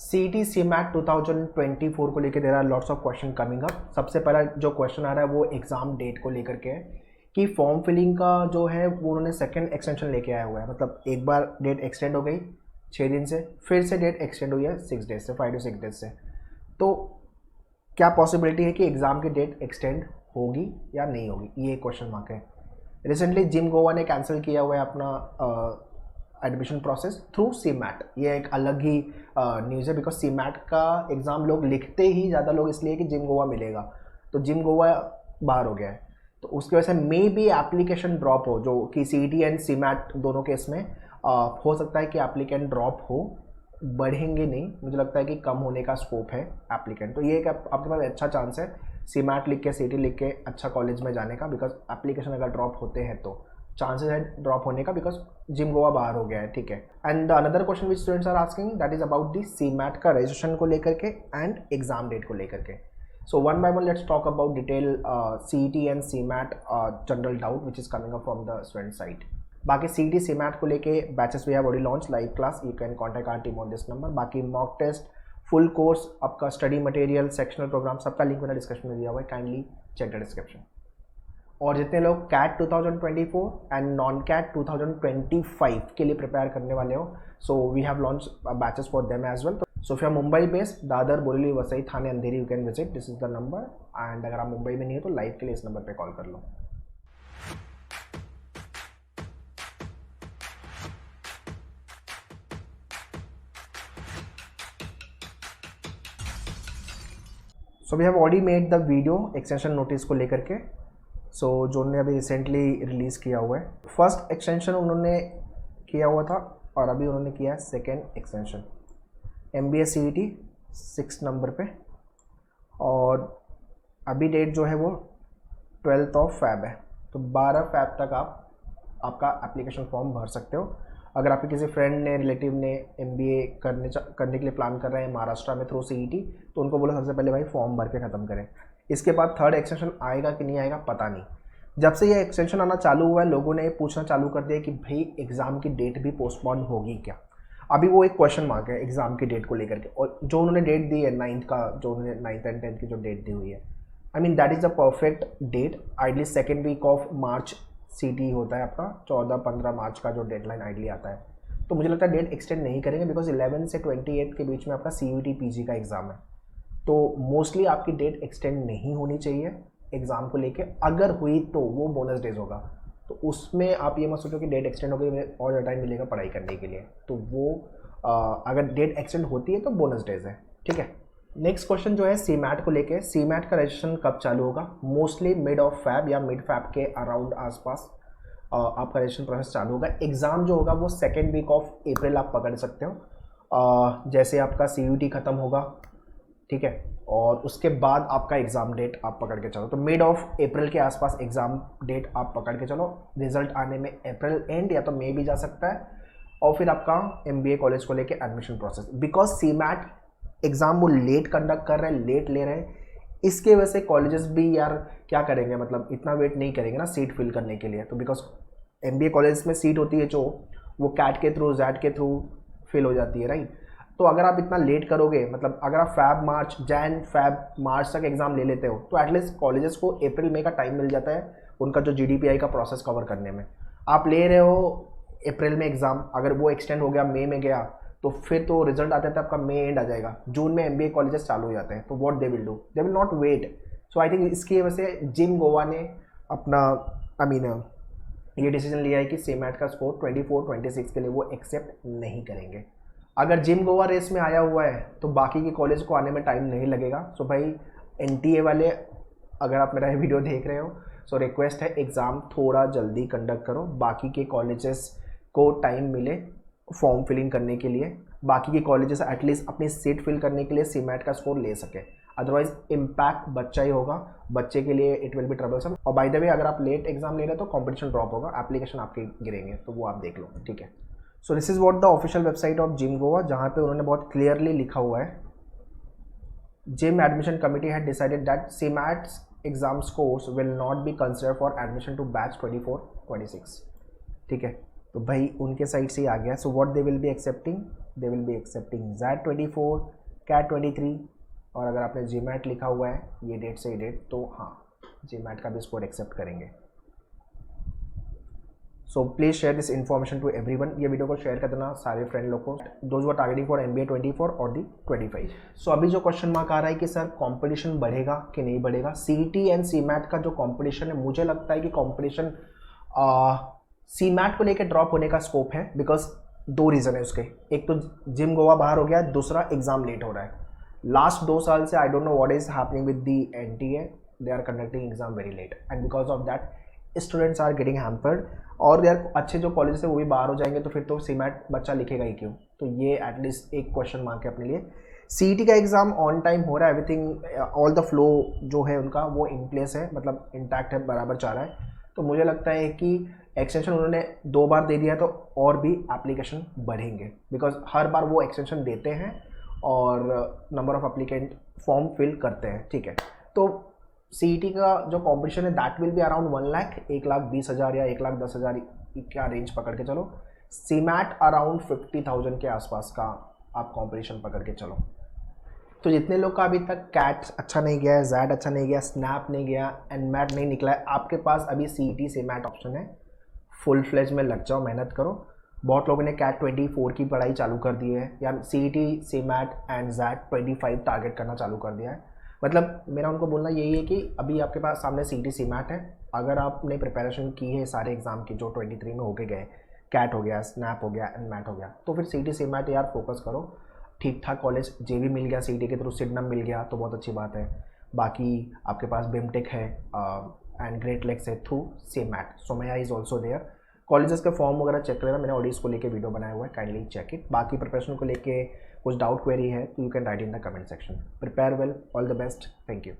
सी T C mat 2024 को लेकर there are lots of questions coming up. सबसे पहला जो क्वेश्चन आ रहा है वो एग्ज़ाम डेट को लेकर के है कि फॉर्म फिलिंग का जो है वो उन्होंने सेकंड एक्सटेंशन लेके आया हुआ है। मतलब एक बार डेट एक्सटेंड हो गई 6 दिन से, फिर से डेट एक्सटेंड हुई है 6 डेज से, 5 to 6 डेज से। तो क्या पॉसिबिलिटी है कि एग्ज़ाम की डेट एक्सटेंड होगी या नहीं होगी, ये क्वेश्चन मार्क है। रिसेंटली जिम गोवा ने कैंसिल किया हुआ है अपना admission process through C mat. ये एक अलग ही न्यूज़ है बिकॉज सी मैट का एग्ज़ाम लोग लिखते ही ज़्यादा लोग इसलिए कि जिम गोवा मिलेगा, तो जिम गोवा बाहर हो गया है, तो उसकी वजह से मे बी एप्लीकेशन ड्रॉप हो, जो कि C T and C MAT दोनों केस में हो सकता है कि एप्लीकेंट ड्रॉप हो, बढ़ेंगे नहीं, मुझे लगता है कि कम होने का स्कोप है एप्लीकेंट। तो ये एक आपके पास अच्छा चांस है सी मैट लिख के सी टी लिख के अच्छा कॉलेज में जाने का, बिकॉज एप्लीकेशन अगर ड्रॉप होते हैं तो चांसेस है ड्रॉप होने का, बिकॉज जिम गोवा बाहर हो गया है। ठीक है। And another question which students are asking that is about the C MAT का रजिस्ट्रेशन को लेकर के एंड एग्जाम डेट को लेकर के। So one by one let's talk about detail C T and C MAT general doubt which is coming up from the student side. बाकी C T C MAT को लेके batches we have already launch, live class, you can contact our team on this number. बाकी mock test, full course, आपका study material, sectional programme, सबका link मैंने description में दिया हुआ है, काइंडली चेक द डिस्क्रिप्शन। और जितने लोग कैट 2024 एंड नॉन कैट 2025 के लिए प्रिपेयर करने वाले हो, so we have launch batches for them as well. So फिर Mumbai based, Dadar, Borivali, Vasai, Thane, Andheri, you can visit, this is the number. And अगर आप मुंबई में नहीं हो तो लाइव के लिए इस नंबर पे कॉल कर लो। So we have already made the video extension notice को लेकर के, सो जो उन्होंने अभी रिसेंटली रिलीज़ किया हुआ है। फर्स्ट एक्सटेंशन उन्होंने किया हुआ था और अभी उन्होंने किया है second extension MBA CET 6 number पे, और अभी डेट जो है वो 12 Feb है, तो 12 Feb तक आप आपका एप्लीकेशन फॉर्म भर सकते हो। अगर आपके किसी फ्रेंड ने, रिलेटिव ने MBA करने के लिए प्लान कर रहे हैं महाराष्ट्र में थ्रू CET, तो उनको बोलो सबसे पहले भाई फॉर्म भर के ख़त्म करें। इसके बाद थर्ड एक्सटेंशन आएगा कि नहीं आएगा पता नहीं। जब से ये एक्सटेंशन आना चालू हुआ है लोगों ने पूछना चालू कर दिया कि भाई एग्ज़ाम की डेट भी पोस्टपोन होगी क्या। अभी वो एक क्वेश्चन मार्क है एग्ज़ाम की डेट को लेकर के। और जो उन्होंने डेट दी है 9th का, जो उन्होंने 9th एंड 10th की जो डेट दी हुई है, I mean that is the perfect date. Ideally second week of March CT होता है आपका, 14-15 मार्च का जो डेडलाइन आइडली आता है। तो मुझे लगता है डेट एक्सटेंड नहीं करेंगे, बिकॉज 11 से 28 के बीच में आपका CUET PG का एग्ज़ाम है, तो मोस्टली आपकी डेट एक्सटेंड नहीं होनी चाहिए एग्ज़ाम को लेके। अगर हुई तो वो बोनस डेज होगा, तो उसमें आप ये मत सोचो कि डेट एक्सटेंड हो गई और ज़्यादा टाइम मिलेगा पढ़ाई करने के लिए, तो वो अगर डेट एक्सटेंड होती है तो बोनस डेज है। ठीक है। नेक्स्ट क्वेश्चन जो है सी मैट को लेके, सी मैट का रजिस्ट्रेशन कब चालू होगा? मोस्टली मिड ऑफ फैब या मिड फैब के अराउंड आसपास आपका रजिस्ट्रेशन प्रोसेस चालू होगा। एग्ज़ाम जो होगा वो सेकेंड वीक ऑफ अप्रैल आप पकड़ सकते हो, जैसे आपका CUT ख़त्म होगा, ठीक है, और उसके बाद आपका एग्ज़ाम डेट आप पकड़ के चलो, तो मिड ऑफ अप्रैल के आसपास एग्ज़ाम डेट आप पकड़ के चलो। रिजल्ट आने में अप्रैल एंड या तो मई भी जा सकता है, और फिर आपका MBA कॉलेज को लेके admission process, because C MAT exam वो लेट कंडक्ट कर रहे हैं, लेट ले रहे हैं, इसके वजह से कॉलेजेस भी यार क्या करेंगे, मतलब इतना वेट नहीं करेंगे ना सीट फिल करने के लिए। तो बिकॉज MBA कॉलेज में सीट होती है जो वो कैट के थ्रू, जैट के थ्रू फिल हो जाती है, राइट। तो अगर आप इतना लेट करोगे, मतलब अगर आप फैब मार्च तक एग्ज़ाम ले लेते हो, तो एटलीस्ट कॉलेजेस को अप्रैल मई का टाइम मिल जाता है उनका जो GDPI का प्रोसेस कवर करने में। आप ले रहे हो अप्रैल में एग्ज़ाम, अगर वो एक्सटेंड हो गया मई में गया, तो फिर तो रिजल्ट आते थे आपका मई एंड आ जाएगा, जून में MBA कॉलेजेस चालू हो जाते हैं, तो what they will do, they will not wait. So I think इसकी वजह से जिम गोवा ने अपना ये डिसीजन लिया है कि सी मैट का स्कोर 24-26 के लिए वो एक्सेप्ट नहीं करेंगे। अगर जिम गोवा रेस में आया हुआ है तो बाकी के कॉलेज को आने में टाइम नहीं लगेगा। सो भाई NTA वाले, अगर आप मेरा ये वीडियो देख रहे हो, सो रिक्वेस्ट है एग्ज़ाम थोड़ा जल्दी कंडक्ट करो, बाकी के कॉलेजेस को टाइम मिले फॉर्म फिलिंग करने के लिए, बाकी के कॉलेजेस एटलीस्ट अपनी सीट फिल करने के लिए सी मैट का स्कोर ले सके। अदरवाइज इम्पैक्ट बच्चा ही होगा, बच्चे के लिए इट विल बी ट्रबलसम। और बाय द वे अगर आप लेट एग्जाम ले रहे हो तो कॉम्पिटिशन ड्रॉप होगा, एप्लीकेशन आपके गिरेंगे, तो वो आप देख लो। ठीक है। So this is what the official website of GIM Goa, जहाँ पे उन्होंने बहुत क्लियरली लिखा हुआ है, GIM admission committee had decided that C MATs exam scores will not be consider for admission to batch 24-26। ठीक है, तो भाई उनके साइड से ही आ गया। So what they will be accepting, they will be accepting Z24, CAT 23, और अगर आपने GMAT लिखा हुआ है ये डेट से ये डेट तो हाँ GMAT का भी स्कोर एक्सेप्ट करेंगे। So please share this information to everyone. ये वीडियो को शेयर कर देना सारे फ्रेंड लोग को, those who are targeting for MBA 24 और दी 25। सो अभी जो क्वेश्चन मार्क आ रहा है कि सर कंपटीशन बढ़ेगा कि नहीं बढ़ेगा, CET एंड CMAT का जो कंपटीशन है, मुझे लगता है कि कंपटीशन CMAT को लेकर ड्रॉप होने का स्कोप है, बिकॉज 2 रीज़न है उसके। एक तो जिम गोवा बाहर हो गया, दूसरा एग्जाम लेट हो रहा है। लास्ट 2 साल से I don't know what is happening with the NTA, they are conducting exam very late and because of that students are getting hampered, और यार अच्छे जो कॉलेज है वो भी बाहर हो जाएंगे तो फिर तो CMAT बच्चा लिखेगा ही क्यों। तो ये एटलीस्ट एक क्वेश्चन मार्क है अपने लिए। CET का एग्जाम ऑन टाइम हो रहा है, एवरीथिंग ऑल द फ्लो जो है उनका वो इन प्लेस है, मतलब इंटैक्ट है, बराबर चाह रहा है। तो मुझे लगता है कि एक्सटेंशन उन्होंने 2 बार दे दिया तो और भी एप्लीकेशन बढ़ेंगे, बिकॉज हर बार वो एक्सटेंशन देते हैं और number of applicant form fill करते हैं, ठीक है। तो CET का जो कॉम्पिटिशन है that will be around 1 lakh, 1,20,000 या 1,10,000 क्या रेंज पकड़ के चलो। CMAT अराउंड 50,000 के आसपास का आप कॉम्पिटिशन पकड़ के चलो। तो जितने लोग का अभी तक CAT अच्छा नहीं गया है, Z अच्छा नहीं गया, SNAP नहीं गया, NMAT नहीं निकला है, आपके पास अभी CET CMAT ऑप्शन है। फुल फ्लेज में लग जाओ, मेहनत करो। बहुत लोगों ने CAT 24 की पढ़ाई चालू कर दी है, या CET CMAT and Z 25 target करना चालू कर दिया है। मतलब मेरा उनको बोलना यही है कि अभी आपके पास सामने CET CMAT है, अगर आपने प्रिपरेशन की है सारे एग्जाम की जो 23 में होके गए, CAT हो गया, SNAP हो गया, NMAT हो गया, तो फिर CET CMAT यार फोकस करो। ठीक ठाक कॉलेज JV मिल गया CET के थ्रू, सिडनम मिल गया तो बहुत अच्छी बात है। बाकी आपके पास BIMTech है एंड ग्रेट लेक्स है through CMAT, Somaiya is also there. Colleges के फॉर्म वगैरह चेक करेगा, मैंने ऑडियोज को लेके वीडियो बनाया हुआ है, काइंडली चेक इट। बाकी प्रिपरेशन को लेके कुछ डाउट क्वेरी है तो you can write in the comment section. Prepare well, all the best, thank you.